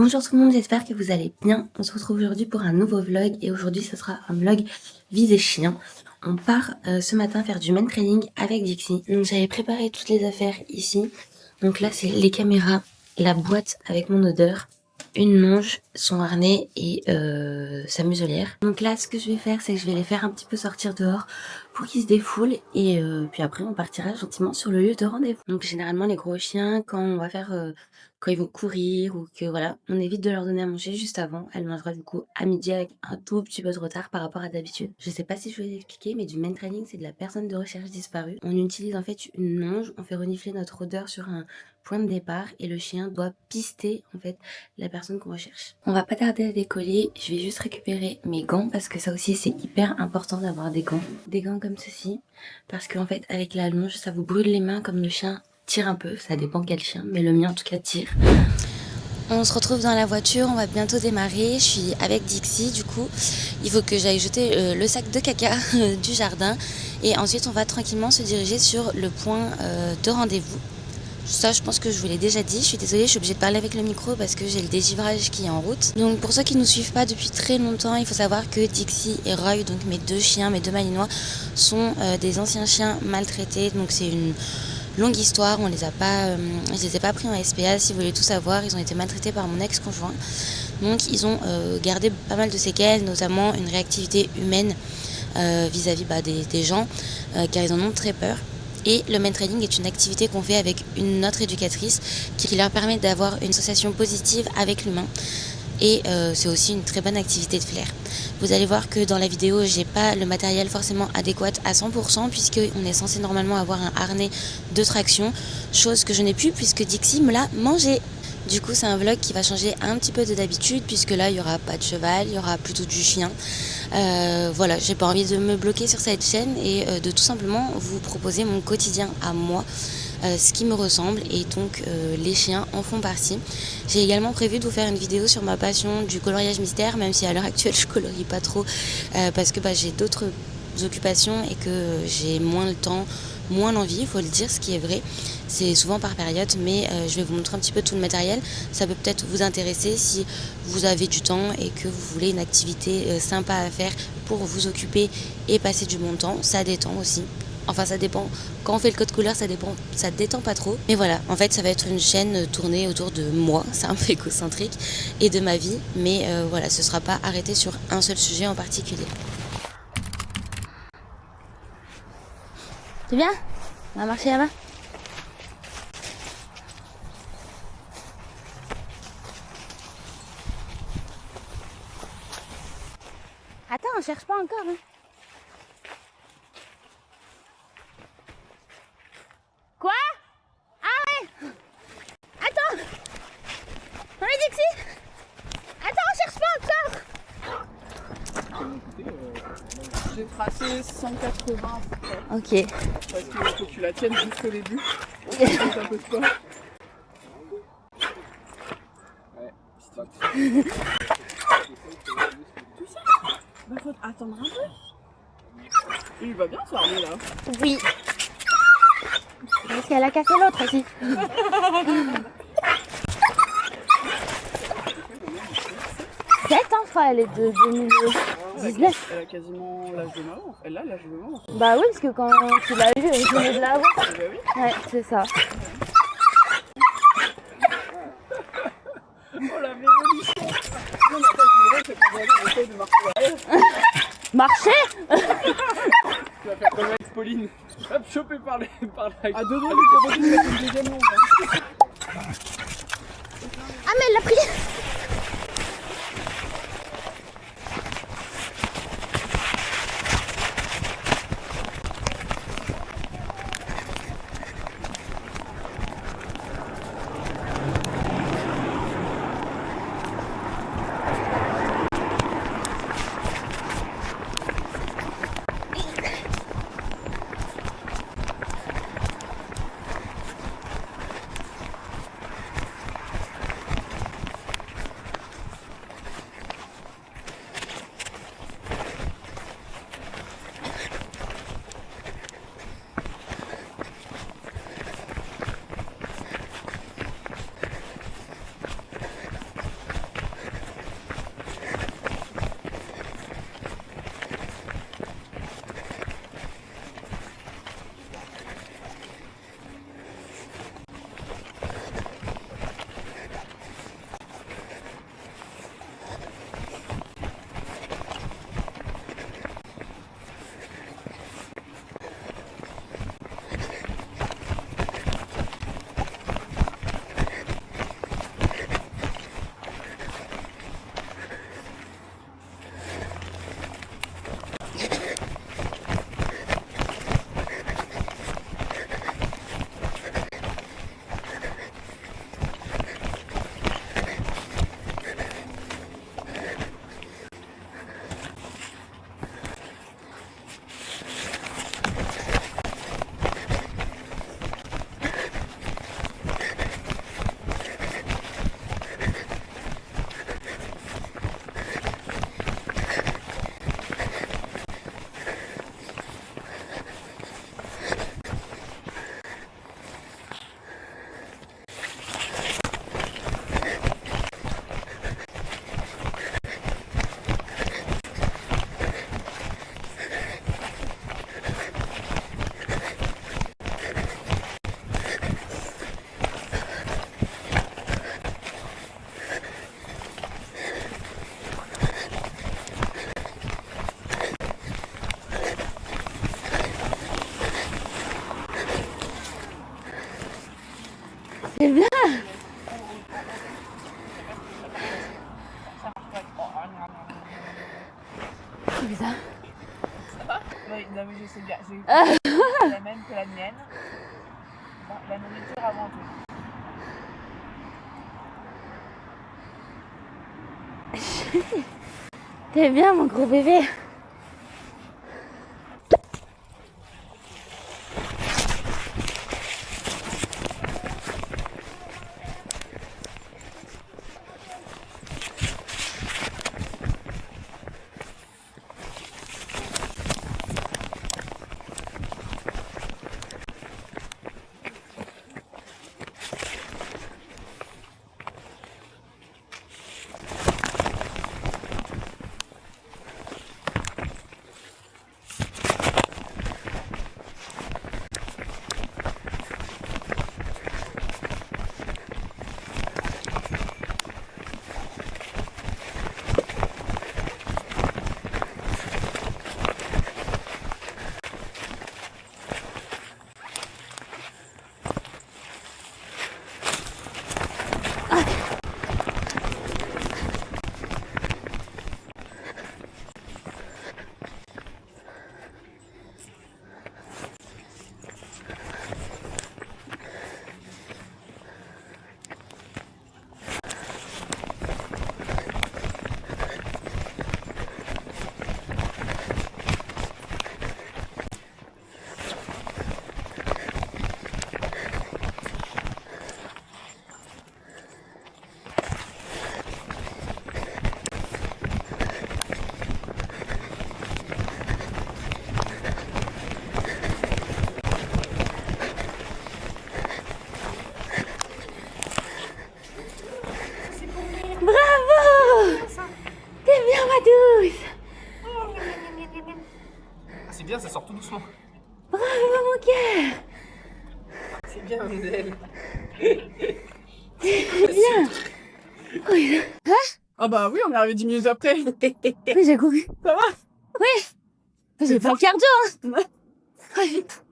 Bonjour tout le monde, j'espère que vous allez bien. On se retrouve aujourd'hui pour un nouveau vlog et aujourd'hui ce sera un vlog visé chien. On part ce matin faire du main training avec Dixie. Donc j'avais préparé toutes les affaires ici. Donc là c'est les caméras, la boîte avec mon odeur, une longe, son harnais et sa muselière. Donc là ce que je vais faire c'est que je vais les faire un petit peu sortir dehors pour qu'ils se défoulent et puis après on partira gentiment sur le lieu de rendez-vous. Donc généralement les gros chiens quand on va faire quand ils vont courir ou que voilà, on évite de leur donner à manger juste avant. Elle mangera du coup à midi avec un tout petit peu de retard par rapport à d'habitude. Je sais pas si je vais vous expliquer, mais du main training, c'est de la personne de recherche disparue. On utilise en fait une longe, on fait renifler notre odeur sur un point de départ et le chien doit pister en fait la personne qu'on recherche. On va pas tarder à décoller, je vais juste récupérer mes gants parce que ça aussi c'est hyper important d'avoir des gants. Des gants comme ceci, parce qu'en fait avec la longe ça vous brûle les mains comme le chien tire un peu, ça dépend quel chien, mais le mien en tout cas tire. On se retrouve dans la voiture, on va bientôt démarrer, je suis avec Dixie du coup, il faut que j'aille jeter le sac de caca du jardin et ensuite on va tranquillement se diriger sur le point de rendez-vous. Ça je pense que je vous l'ai déjà dit, je suis désolée, je suis obligée de parler avec le micro parce que j'ai le dégivrage qui est en route. Donc pour ceux qui ne nous suivent pas depuis très longtemps, il faut savoir que Dixie et Roy, donc mes deux chiens, mes deux malinois, sont des anciens chiens maltraités, donc c'est une longue histoire, je les ai pas pris en SPA si vous voulez tout savoir, ils ont été maltraités par mon ex-conjoint. Donc ils ont gardé pas mal de séquelles, notamment une réactivité humaine vis-à-vis des gens, car ils en ont très peur. Et le main training est une activité qu'on fait avec une autre éducatrice qui leur permet d'avoir une association positive avec l'humain. Et c'est aussi une très bonne activité de flair. Vous allez voir que dans la vidéo, j'ai pas le matériel forcément adéquat à 100% puisqu'on est censé normalement avoir un harnais de traction, chose que je n'ai plus puisque Dixie me l'a mangé. Du coup, c'est un vlog qui va changer un petit peu de d'habitude puisque là, il n'y aura pas de cheval, il y aura plutôt du chien. Voilà, j'ai pas envie de me bloquer sur cette chaîne et de tout simplement vous proposer mon quotidien à moi. Ce qui me ressemble et donc les chiens en font partie. J'ai également prévu de vous faire une vidéo sur ma passion du coloriage mystère, même si à l'heure actuelle je colorie pas trop parce que j'ai d'autres occupations et que j'ai moins le temps, moins l'envie, il faut le dire, ce qui est vrai. C'est souvent par période, mais je vais vous montrer un petit peu tout le matériel. Ça peut peut-être vous intéresser si vous avez du temps et que vous voulez une activité sympa à faire pour vous occuper et passer du bon temps. Ça détend aussi. Enfin, ça dépend. Quand on fait le code couleur, ça détend pas trop. Mais voilà, en fait, ça va être une chaîne tournée autour de moi. C'est un peu égocentrique et de ma vie. Mais voilà, ce sera pas arrêté sur un seul sujet en particulier. Tu viens ? On va marcher là-bas ? Attends, on cherche pas encore. Hein. Quoi ? Ah ouais ! Attends ! On est Dixie ? Attends, on cherche pas encore ! J'ai tracé 180 à peu près. Ok. Parce qu'il faut que tu la tiennes jusqu'au début. Ça peut pas. Ouais, tout ça. Bah faut attendre un peu. Il va bien ce harnais là. Oui. Parce qu'elle a cassé l'autre aussi. 7 ans, je crois, elle est de 2019. Elle a quasiment l'âge de maman. Elle a l'âge de maman. Bah oui, parce que quand tu l'as eu, je venais de la voir. Bah oui. Ouais, c'est ça. Oh la révolution. Non mais attends, ce qui est c'est qu'on essaye de marcher derrière. Marcher ? Tu vas faire comme avec Pauline. Hop, chopé par la... À deux doigts, lui proposer de mettre une deuxième longue. Ah mais elle l'a pris. Putain. Ça va? Oui, non mais je sais bien. J'ai eu la même que la mienne. La nourriture avant tout. T'es bien mon gros bébé. C'est bien, ça sort tout doucement. Bravo mon cœur. C'est bien, Mademoiselle. C'est bien. Ah bah oui, on est arrivé 10 minutes après. Oui, j'ai couru. Ça va? Oui. J'ai pas le cardio. Hein.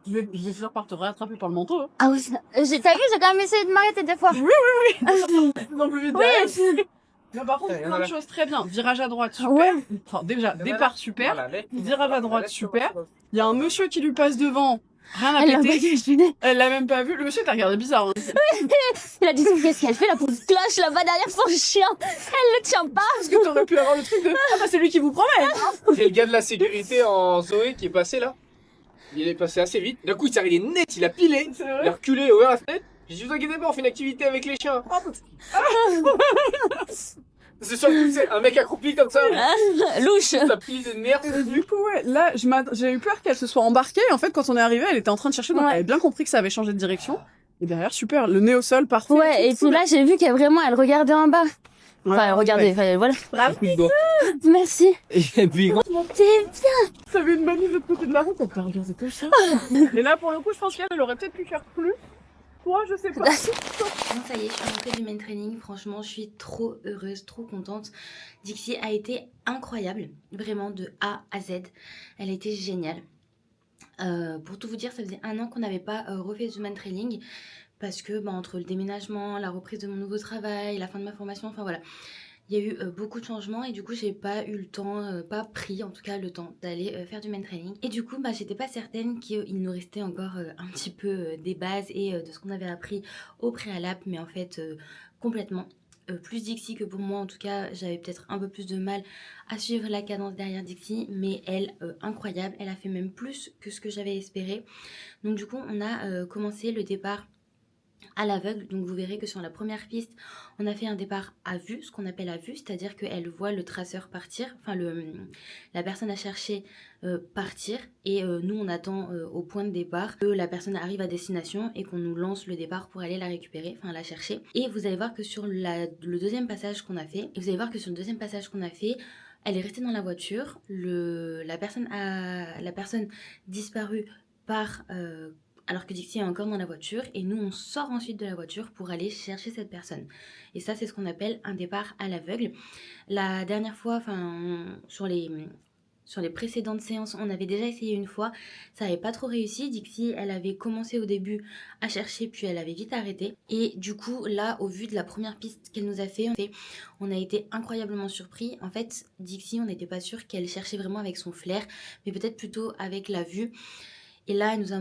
Je vais finir par te rattraper par le manteau. Hein. Ah oui, t'as vu, j'ai quand même essayé de m'arrêter des fois. Non plus vite. Oui. Mais par contre, plein de choses très bien. Virage à droite, super. Ouais. Enfin, déjà, départ super. Virage à droite, super. Il y a un monsieur qui lui passe devant. Rien à Elle l'a péter. pas vu. Elle l'a même pas vu. Le monsieur t'a regardé bizarre. Hein. Il a dit qu'est-ce qu'elle fait la pauvre cloche là-bas derrière son chien. Elle le tient pas. Parce que t'aurais pu avoir le truc de ah bah c'est lui qui vous promène. J'ai le gars de la sécurité en Zoé qui est passé là. Il est passé assez vite. D'un coup, il s'est arrivé net, il a pilé. C'est Il a vrai. reculé, il a ouvert la fenêtre. J'ai dit, vous inquiétez pas, on fait une activité avec les chiens. C'est sûr que c'est un mec accroupi comme ça. Louche. Ça pile de merde. Et du coup, ouais, là, j'ai eu peur qu'elle se soit embarquée. Et en fait, quand on est arrivé, elle était en train de chercher, donc Ouais. elle avait bien compris que ça avait changé de direction. Et derrière, super, le nez au sol, parfait. Ouais, et puis là, j'ai vu qu'elle vraiment, elle regardait en bas. Enfin, elle regardait, enfin, voilà. Bravo. Merci. Et puis, T'es bien. T'avais une bonne de l'autre côté de la route, elle t'a regardé comme ça. Et là, pour le coup, je pense qu'elle aurait peut-être pu faire plus. Toi, je sais pas. Bon, ça y est, je suis rentrée du main training. Franchement, je suis trop heureuse, trop contente. Dixie a été incroyable, vraiment de A à Z. Elle a été géniale. Pour tout vous dire, ça faisait 1 an qu'on n'avait pas refait du main training parce que entre le déménagement, la reprise de mon nouveau travail, la fin de ma formation, enfin voilà. Il y a eu beaucoup de changements et du coup j'ai pas eu le temps, pas pris en tout cas le temps d'aller faire du main training. Et du coup j'étais pas certaine qu'il nous restait encore un petit peu des bases et de ce qu'on avait appris au préalable, mais en fait complètement. Plus Dixie que pour moi, en tout cas j'avais peut-être un peu plus de mal à suivre la cadence derrière Dixie, mais elle, incroyable, elle a fait même plus que ce que j'avais espéré. Donc du coup on a commencé le départ à l'aveugle, donc vous verrez que sur la première piste on a fait un départ à vue, ce qu'on appelle à vue, c'est-à-dire qu'elle voit le traceur partir, enfin la personne à chercher partir, et nous on attend au point de départ que la personne arrive à destination et qu'on nous lance le départ pour aller la récupérer, enfin la chercher. Et vous allez voir que sur le deuxième passage qu'on a fait, elle est restée dans la voiture, la personne disparue part alors que Dixie est encore dans la voiture, et nous on sort ensuite de la voiture pour aller chercher cette personne. Et ça c'est ce qu'on appelle un départ à l'aveugle. La dernière fois, sur les Sur les précédentes séances, on avait déjà essayé une fois, ça n'avait pas trop réussi. Dixie, elle avait commencé au début à chercher, puis elle avait vite arrêté. Et du coup, là, au vu de la première piste qu'elle nous a fait, on a été incroyablement surpris. En fait, Dixie, on n'était pas sûr qu'elle cherchait vraiment avec son flair, mais peut-être plutôt avec la vue. Et là, elle nous a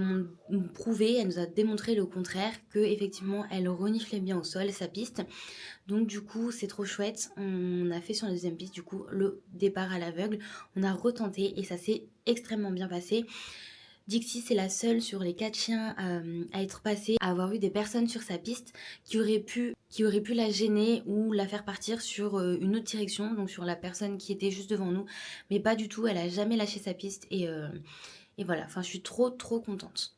prouvé, elle nous a démontré le contraire, que effectivement, elle reniflait bien au sol sa piste. Donc du coup, c'est trop chouette. On a fait sur la deuxième piste, du coup, le départ à l'aveugle. On a retenté et ça s'est extrêmement bien passé. Dixie, c'est la seule sur les 4 chiens à être passée, à avoir eu des personnes sur sa piste qui auraient pu la gêner ou la faire partir sur une autre direction, donc sur la personne qui était juste devant nous. Mais pas du tout, elle a jamais lâché sa piste et voilà, enfin je suis trop contente.